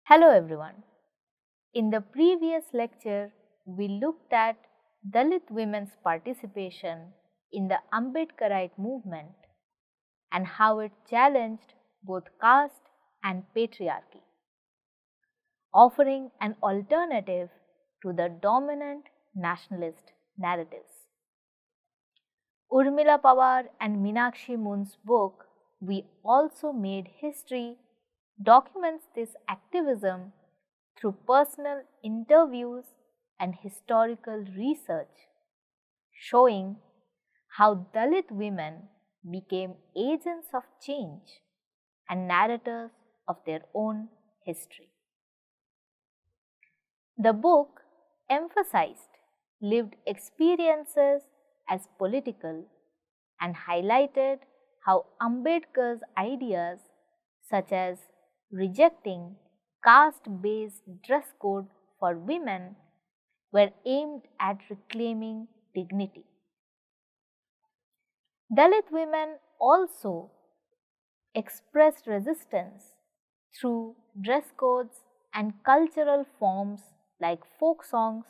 Hello everyone. In the previous lecture, we looked at Dalit women's participation in the Ambedkarite movement and how it challenged both caste and patriarchy, offering an alternative to the dominant nationalist narratives. Urmila Pawar and Meenakshi Mun's book, We Also Made History, documents this activism through personal interviews and historical research, showing how Dalit women became agents of change and narrators of their own history. The book emphasized lived experiences as political and highlighted how Ambedkar's ideas, such as rejecting caste-based dress code for women, were aimed at reclaiming dignity. Dalit women also expressed resistance through dress codes and cultural forms like folk songs,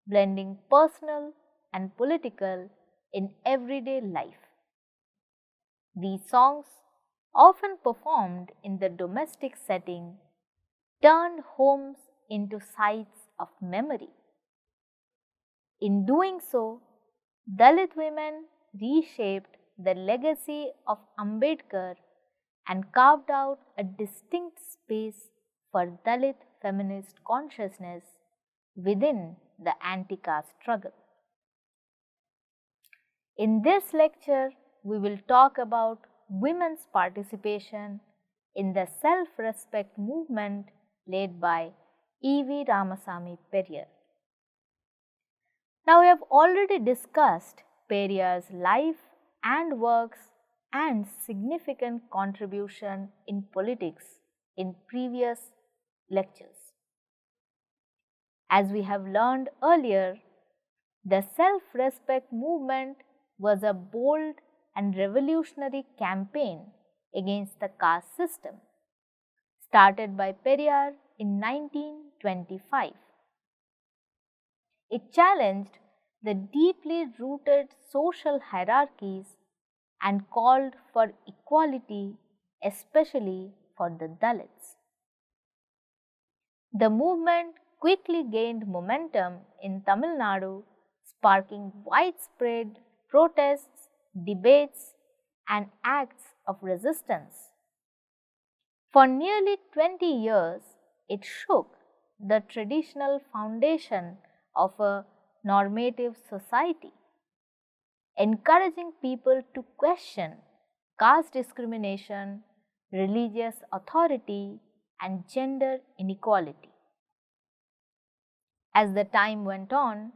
blending personal and political in everyday life. These songs, often performed in the domestic setting, turned homes into sites of memory. In doing so, Dalit women reshaped the legacy of Ambedkar and carved out a distinct space for Dalit feminist consciousness within the anti-caste struggle. In this lecture, we will talk about women's participation in the self-respect movement led by E.V. Ramasamy Periyar. Now, we have already discussed Periyar's life and works and significant contribution in politics in previous lectures. As we have learned earlier, the self-respect movement was a bold and revolutionary campaign against the caste system, started by Periyar in 1925. It challenged the deeply rooted social hierarchies and called for equality, especially for the Dalits. The movement quickly gained momentum in Tamil Nadu, sparking widespread protests, debates, and acts of resistance. For nearly 20 years, it shook the traditional foundation of a normative society, encouraging people to question caste discrimination, religious authority, and gender inequality. As the time went on,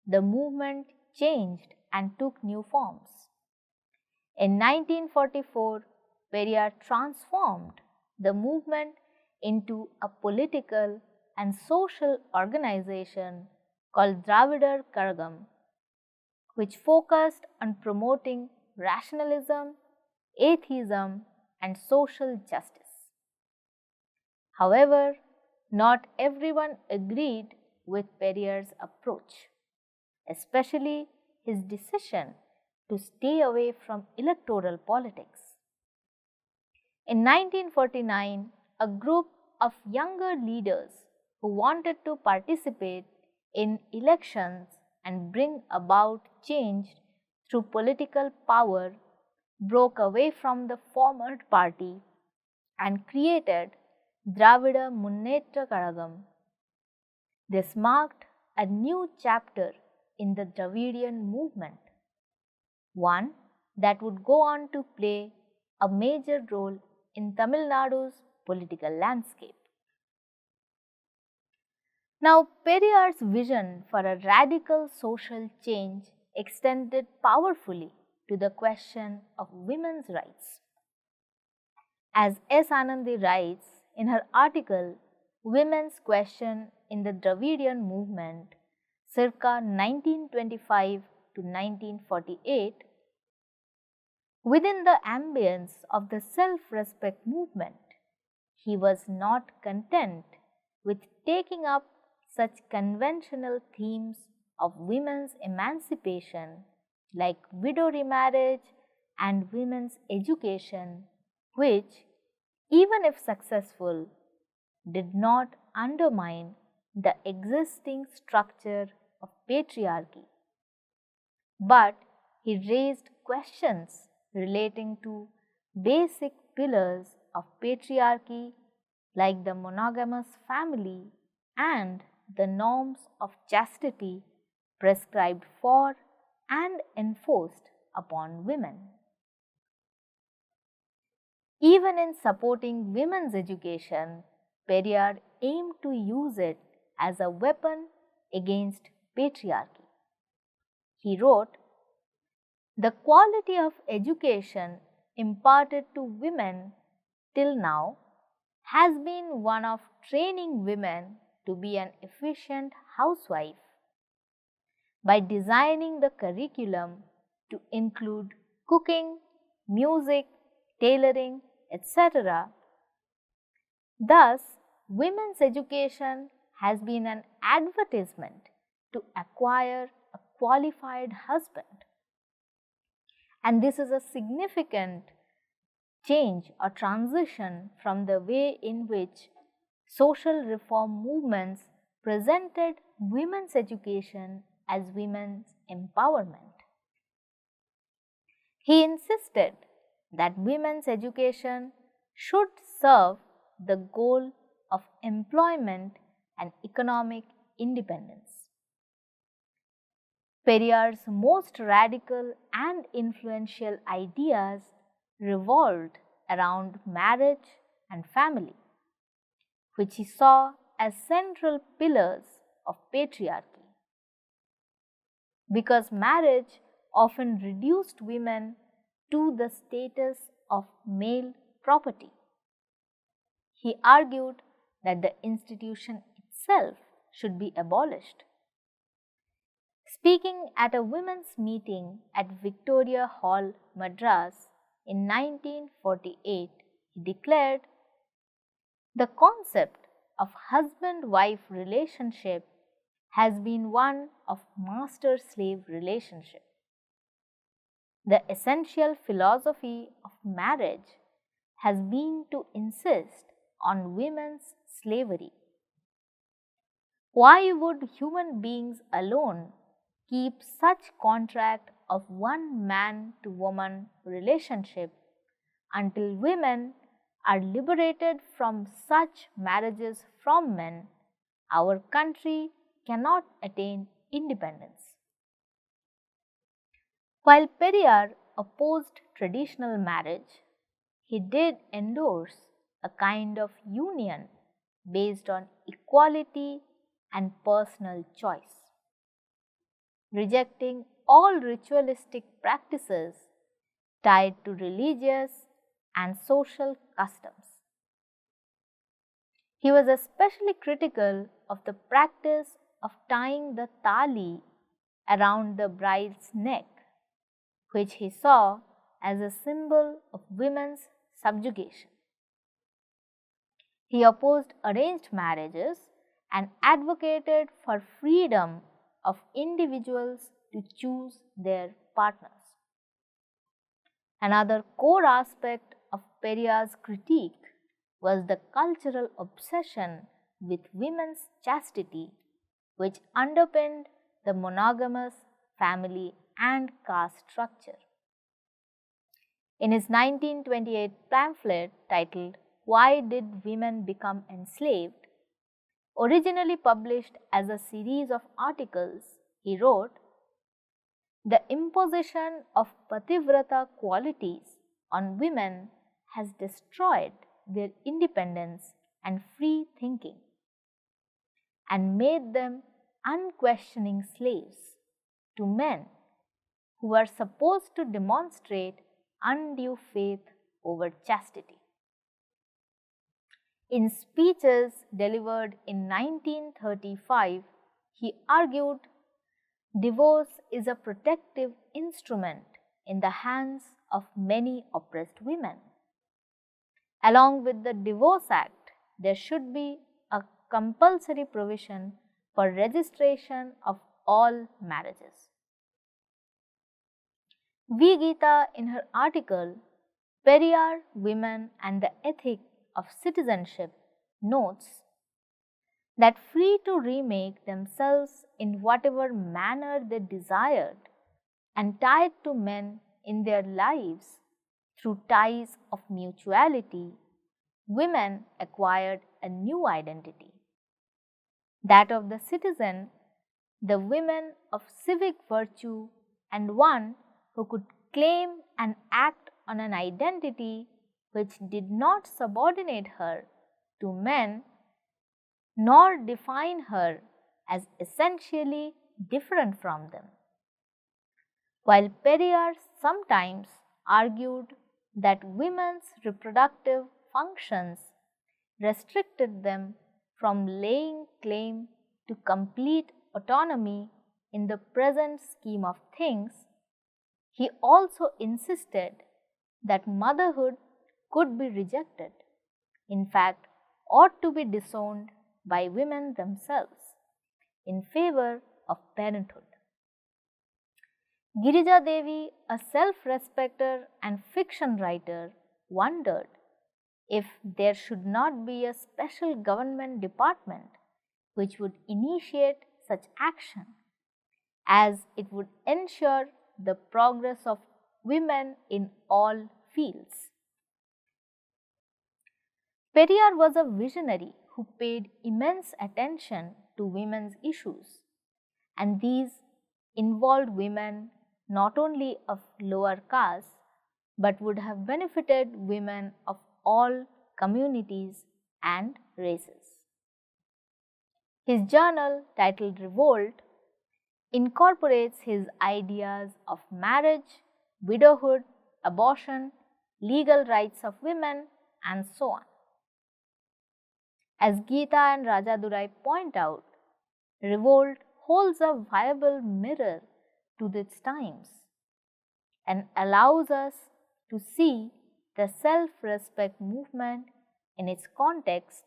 the movement changed and took new forms. In 1944, Periyar transformed the movement into a political and social organization called Dravidar Kazhagam, which focused on promoting rationalism, atheism, and social justice. However, not everyone agreed with Periyar's approach, especially his decision to stay away from electoral politics. In 1949, a group of younger leaders who wanted to participate in elections and bring about change through political power broke away from the former party and created Dravida Munnetra Kazhagam. This marked a new chapter in the Dravidian movement, one that would go on to play a major role in Tamil Nadu's political landscape. Now, Periyar's vision for a radical social change extended powerfully to the question of women's rights. As S. Anandi writes in her article, Women's Question in the Dravidian Movement, circa 1925 to 1948, within the ambience of the self-respect movement, he was not content with taking up such conventional themes of women's emancipation like widow remarriage and women's education, which, even if successful, did not undermine the existing structure of patriarchy. But he raised questions relating to basic pillars of patriarchy like the monogamous family and the norms of chastity prescribed for and enforced upon women. Even in supporting women's education, Periyar aimed to use it as a weapon against patriarchy. He wrote, "The quality of education imparted to women till now has been one of training women to be an efficient housewife. By designing the curriculum to include cooking, music, tailoring, etc. Thus, women's education has been an advertisement to acquire a qualified husband." And this is a significant change or transition from the way in which social reform movements presented women's education as women's empowerment. He insisted that women's education should serve the goal of employment and economic independence. Periyar's most radical and influential ideas revolved around marriage and family, which he saw as central pillars of patriarchy. Because marriage often reduced women to the status of male property, he argued that the institution itself should be abolished. Speaking at a women's meeting at Victoria Hall, Madras in 1948, he declared, "The concept of husband-wife relationship has been one of master-slave relationship. The essential philosophy of marriage has been to insist on women's slavery. Why would human beings alone keep such contract of one man to woman relationship until women are liberated from such marriages from men? Our country cannot attain independence." While Periyar opposed traditional marriage, he did endorse a kind of union based on equality and personal choice, rejecting all ritualistic practices tied to religious and social customs. He was especially critical of the practice of tying the tali around the bride's neck, which he saw as a symbol of women's subjugation. He opposed arranged marriages and advocated for freedom of individuals to choose their partners. Another core aspect of Periyar's critique was the cultural obsession with women's chastity, which underpinned the monogamous family and caste structure. In his 1928 pamphlet titled "Why Did Women Become Enslaved?", originally published as a series of articles, he wrote, "The imposition of pativrata qualities on women has destroyed their independence and free thinking, and made them unquestioning slaves to men who are supposed to demonstrate undue faith over chastity." In speeches delivered in 1935, he argued, "Divorce is a protective instrument in the hands of many oppressed women. Along with the Divorce Act, there should be a compulsory provision for registration of all marriages. V. Geeta, in her article Periyar, Women and the Ethic of Citizenship, notes that free to remake themselves in whatever manner they desired and tied to men in their lives through ties of mutuality, women acquired a new identity, that of the citizen, the women of civic virtue, and one who could claim and act on an identity which did not subordinate her to men nor define her as essentially different from them. While Periyar sometimes argued that women's reproductive functions restricted them from laying claim to complete autonomy in the present scheme of things, he also insisted that motherhood could be rejected, in fact, ought to be disowned by women themselves in favor of parenthood. Girija Devi, a self-respecter and fiction writer, wondered if there should not be a special government department which would initiate such action, as it would ensure the progress of women in all fields. Periyar was a visionary who paid immense attention to women's issues, and these involved women not only of lower caste but would have benefited women of all communities and races. His journal, titled Revolt, incorporates his ideas of marriage, widowhood, abortion, legal rights of women, and so on. As Geeta and Rajadurai point out, Revolt holds a viable mirror to its times and allows us to see the self-respect movement in its context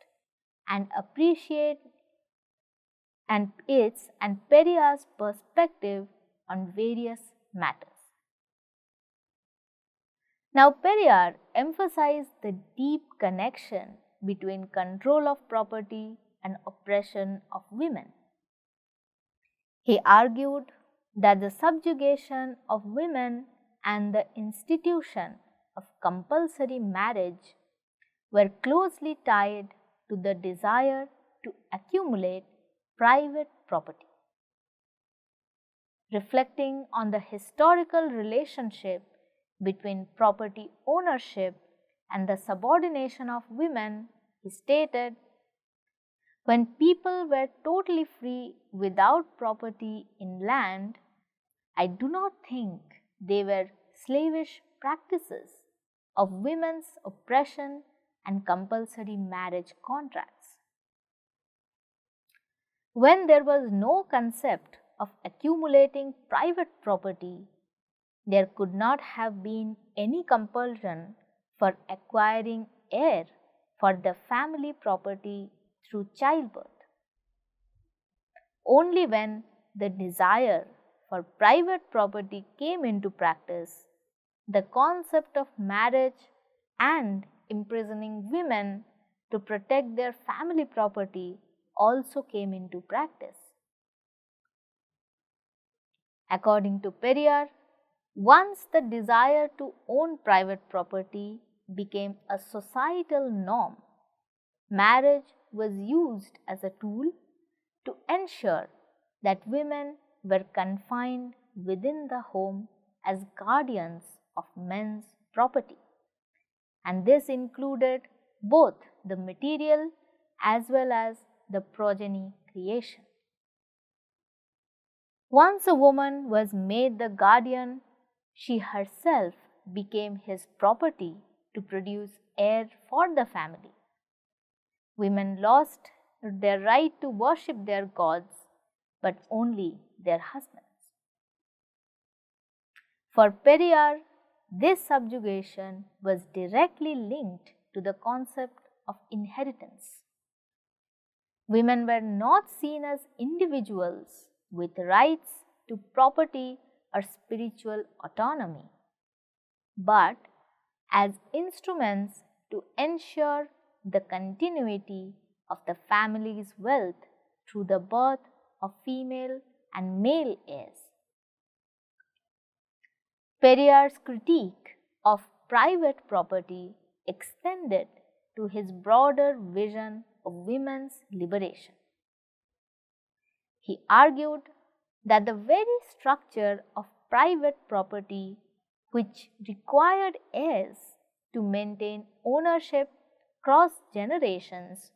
and appreciate its and Periyar's perspective on various matters. Now, Periyar emphasized the deep connection between control of property and oppression of women. He argued that the subjugation of women and the institution of compulsory marriage were closely tied to the desire to accumulate private property. Reflecting on the historical relationship between property ownership and the subordination of women, he stated, "When people were totally free without property in land, I do not think they were slavish practices of women's oppression and compulsory marriage contracts. When there was no concept of accumulating private property, there could not have been any compulsion for acquiring heir for the family property through childbirth. Only when the desire for private property came into practice, the concept of marriage and imprisoning women to protect their family property also came into practice." According to Periyar, once the desire to own private property became a societal norm, marriage was used as a tool to ensure that women were confined within the home as guardians of men's property, and this included both the material as well as the progeny creation. Once a woman was made the guardian, she herself became his property to produce heir for the family. Women lost their right to worship their gods, but only their husbands. For Periyar, this subjugation was directly linked to the concept of inheritance. Women were not seen as individuals with rights to property or spiritual autonomy, but as instruments to ensure the continuity of the family's wealth through the birth of female and male heirs. Periyar's critique of private property extended to his broader vision of women's liberation. He argued that the very structure of private property, which required heirs to maintain ownership across generations,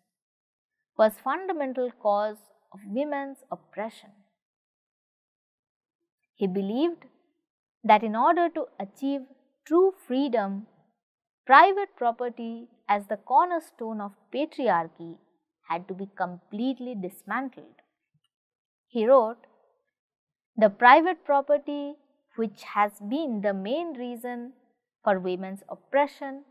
was fundamental cause of women's oppression. He believed that in order to achieve true freedom, private property as the cornerstone of patriarchy had to be completely dismantled. He wrote, "The private property which has been the main reason for women's oppression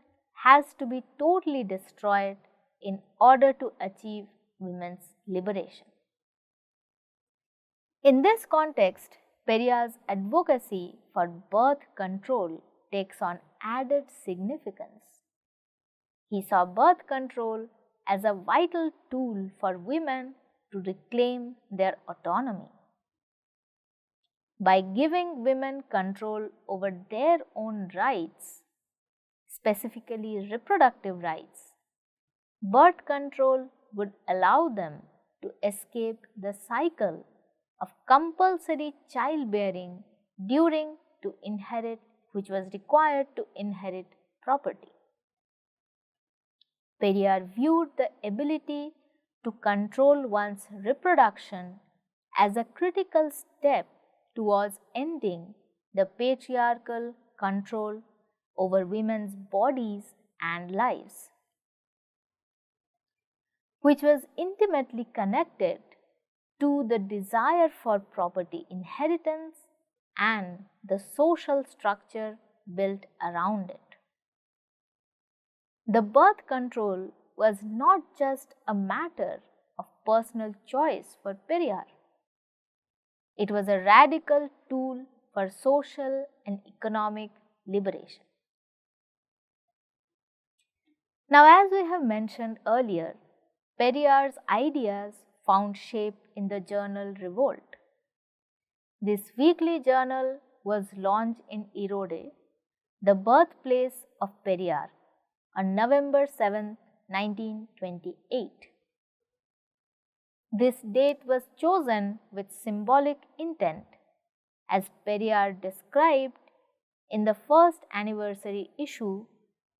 has to be totally destroyed in order to achieve women's liberation." In this context, Periyar's advocacy for birth control takes on added significance. He saw birth control as a vital tool for women to reclaim their autonomy. By giving women control over their own rights, specifically reproductive rights, birth control would allow them to escape the cycle of compulsory childbearing which was required to inherit property. Periyar viewed the ability to control one's reproduction as a critical step towards ending the patriarchal control over women's bodies and lives, which was intimately connected to the desire for property inheritance and the social structure built around it. The birth control was not just a matter of personal choice for Periyar. It was a radical tool for social and economic liberation. Now, as we have mentioned earlier, Periyar's ideas found shape in the journal Revolt. This weekly journal was launched in Erode, the birthplace of Periyar, on November 7, 1928. This date was chosen with symbolic intent, as Periyar described in the first anniversary issue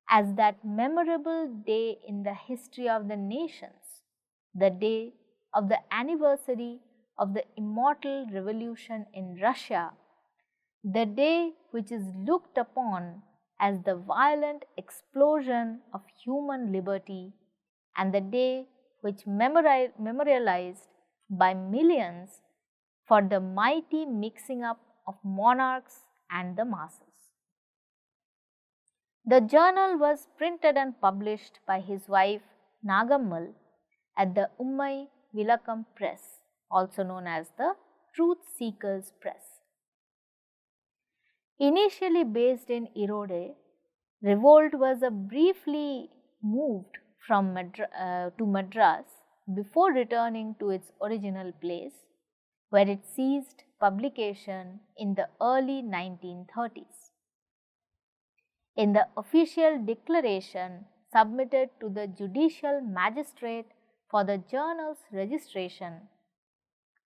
as that memorable day in the history of the nations, the day of the anniversary of the immortal revolution in Russia, the day which is looked upon as the violent explosion of human liberty, and the day which memorialized by millions for the mighty mixing up of monarchs and the masses. The journal was printed and published by his wife Nagammal at the Ummai Vilakam Press, also known as the Truth Seekers Press. Initially based in Erode, Revolt was briefly moved to Madras before returning to its original place, where it ceased publication in the early 1930s. In the official declaration submitted to the judicial magistrate for the journal's registration,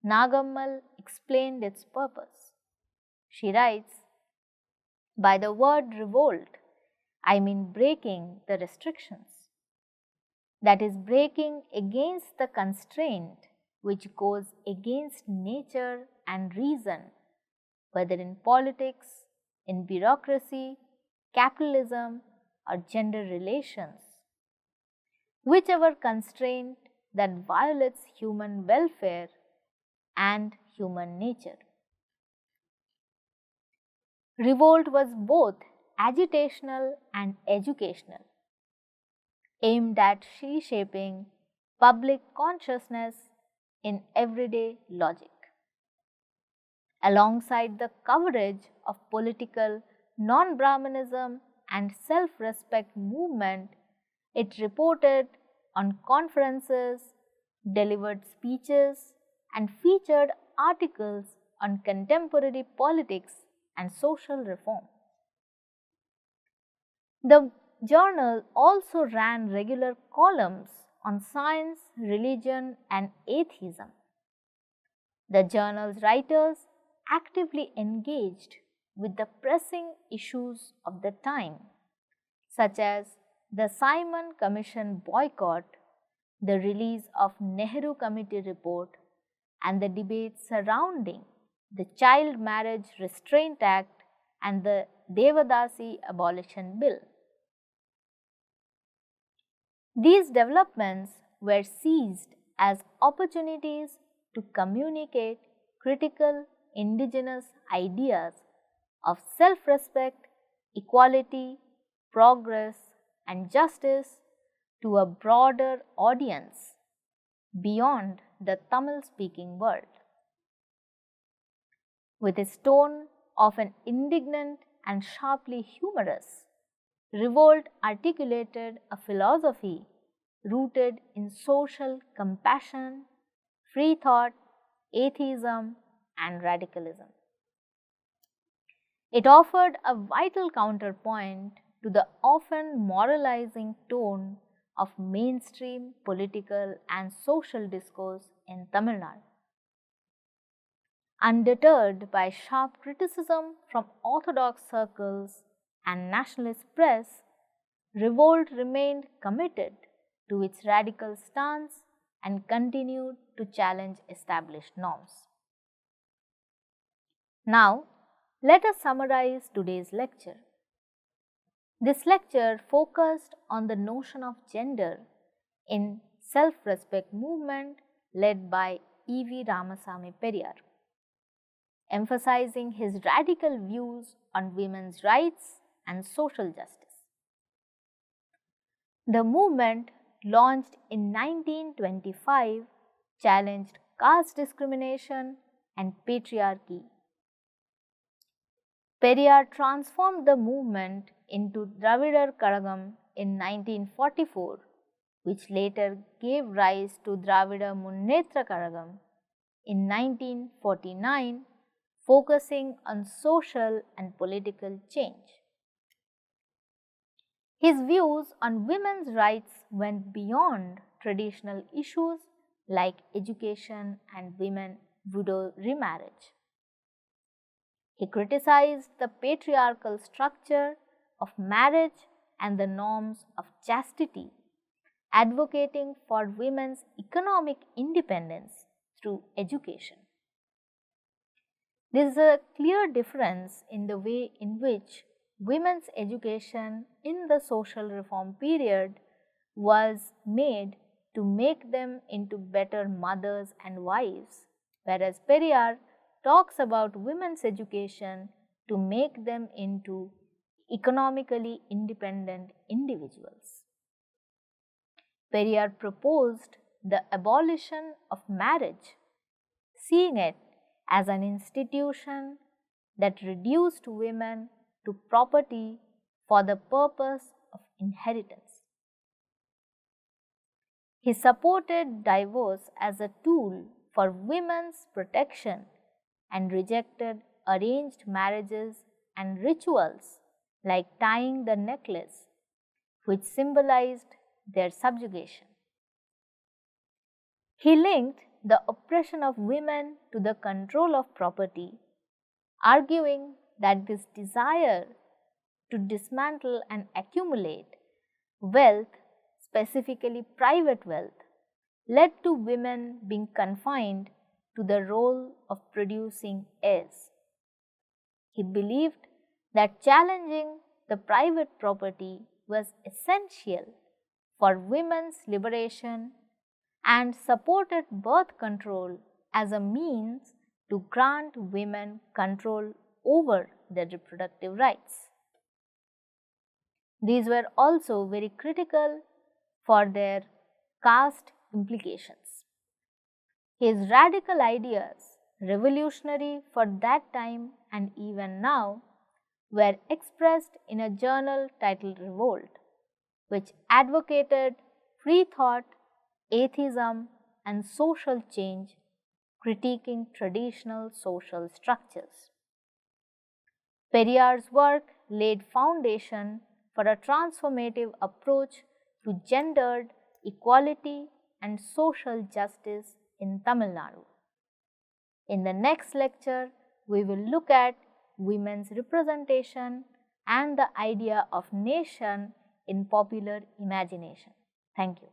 Nagammal explained its purpose. She writes, "By the word revolt, I mean breaking the restrictions. That is, breaking against the constraint which goes against nature and reason, whether in politics, in bureaucracy, capitalism, or gender relations. Whichever constraint that violates human welfare and human nature." Revolt was both agitational and educational, aimed at reshaping public consciousness in everyday logic. Alongside the coverage of political non-Brahmanism and self-respect movement, it reported on conferences, delivered speeches, and featured articles on contemporary politics and social reform. The journal also ran regular columns on science, religion, and atheism. The journal's writers actively engaged with the pressing issues of the time, such as the Simon Commission boycott, the release of Nehru Committee report, and the debates surrounding the Child Marriage Restraint Act and the Devadasi Abolition Bill. These developments were seized as opportunities to communicate critical indigenous ideas of self-respect, equality, progress, and justice to a broader audience beyond the Tamil-speaking world. With its tone of an indignant and sharply humorous, Revolt articulated a philosophy rooted in social compassion, free thought, atheism, and radicalism. It offered a vital counterpoint to the often moralizing tone of mainstream political and social discourse in Tamil Nadu. Undeterred by sharp criticism from orthodox circles and nationalist press, Revolt remained committed to its radical stance and continued to challenge established norms. Now, let us summarize today's lecture. This lecture focused on the notion of gender in self-respect movement led by E.V. Ramasamy Periyar, emphasizing his radical views on women's rights and social justice. The movement, launched in 1925, challenged caste discrimination and patriarchy. Periyar transformed the movement into Dravidar Kazhagam in 1944, which later gave rise to Dravida Munnetra Kazhagam in 1949, focusing on social and political change. His views on women's rights went beyond traditional issues like education and women-widow remarriage. He criticized the patriarchal structure of marriage and the norms of chastity, advocating for women's economic independence through education. There is a clear difference in the way in which women's education in the social reform period was made to make them into better mothers and wives, whereas Periyar talks about women's education to make them into economically independent individuals. Periyar proposed the abolition of marriage, seeing it as an institution that reduced women to property for the purpose of inheritance. He supported divorce as a tool for women's protection and rejected arranged marriages and rituals like tying the necklace, which symbolized their subjugation. He linked the oppression of women to the control of property, arguing that this desire to dismantle and accumulate wealth, specifically private wealth, led to women being confined to the role of producing heirs. He believed that challenging the private property was essential for women's liberation and supported birth control as a means to grant women control over their reproductive rights. These were also very critical for their caste implications. His radical ideas, revolutionary for that time and even now, were expressed in a journal titled Revolt, which advocated free thought, atheism, and social change, critiquing traditional social structures. Periyar's work laid foundation for a transformative approach to gendered equality and social justice in Tamil Nadu. In the next lecture, we will look at women's representation and the idea of nation in popular imagination. Thank you.